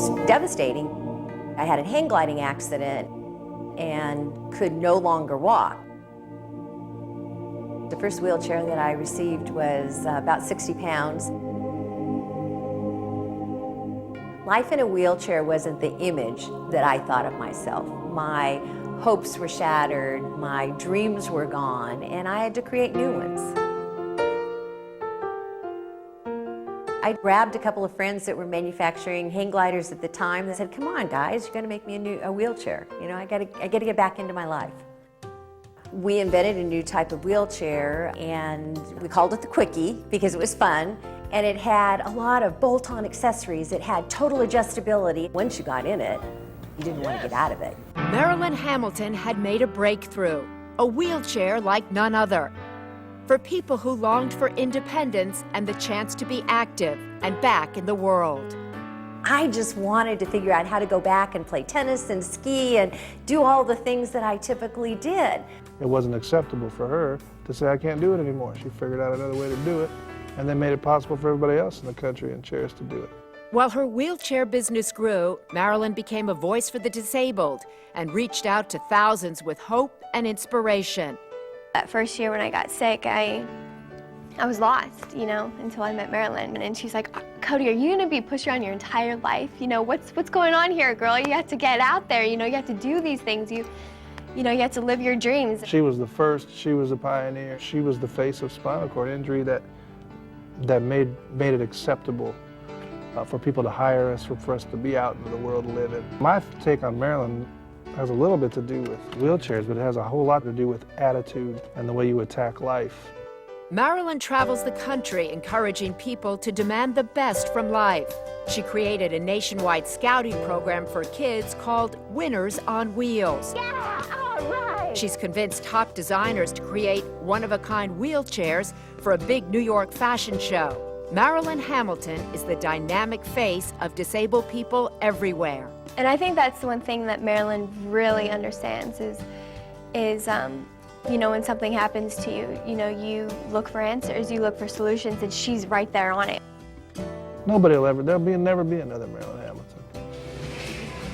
was devastating. I had a hang gliding accident and could no longer walk. The first wheelchair that I received was about 60 pounds. Life in a wheelchair wasn't the image that I thought of myself. My hopes were shattered, my dreams were gone, and I had to create new ones. I grabbed a couple of friends that were manufacturing hang gliders at the time and said, come on guys, you're gonna make me a wheelchair. You know, I gotta get back into my life. We invented a new type of wheelchair and we called it the Quickie because it was fun. And it had a lot of bolt-on accessories. It had total adjustability. Once you got in it, you didn't want to get out of it. Marilyn Hamilton had made a breakthrough, a wheelchair like none other, for people who longed for independence and the chance to be active and back in the world. I just wanted to figure out how to go back and play tennis and ski and do all the things that I typically did. It wasn't acceptable for her to say, I can't do it anymore. She figured out another way to do it, and then made it possible for everybody else in the country and chairs to do it. While her wheelchair business grew, Marilyn became a voice for the disabled and reached out to thousands with hope and inspiration. That first year when I got sick, I was lost, you know, until I met Marilyn. And she's like, Cody, are you gonna be pushed around your entire life? You know, what's going on here, girl? You have to get out there, you know, you have to do these things. You know, you have to live your dreams. She was the first, she was a pioneer. She was the face of spinal cord injury that made it acceptable for people to hire us, for us to be out in the world to live in. My take on Marilyn has a little bit to do with wheelchairs, but it has a whole lot to do with attitude and the way you attack life. Marilyn travels the country encouraging people to demand the best from life. She created a nationwide scouting program for kids called Winners on Wheels. Yeah, all right. She's convinced top designers to create one-of-a-kind wheelchairs for a big New York fashion show. Marilyn Hamilton is the dynamic face of disabled people everywhere. And I think that's the one thing that Marilyn really understands is you know, when something happens to you, you know, you look for answers, you look for solutions, and she's right there on it. Nobody will ever, there'll never be another Marilyn Hamilton.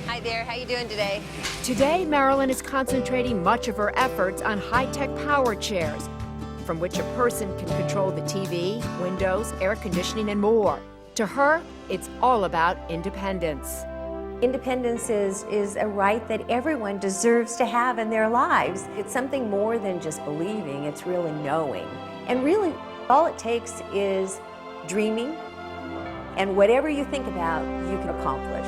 Hi there, how you doing today? Today, Marilyn is concentrating much of her efforts on high-tech power chairs, from which a person can control the TV, windows, air conditioning, and more. To her, it's all about independence. Independence is a right that everyone deserves to have in their lives. It's something more than just believing, it's really knowing. And really, all it takes is dreaming, and whatever you think about, you can accomplish.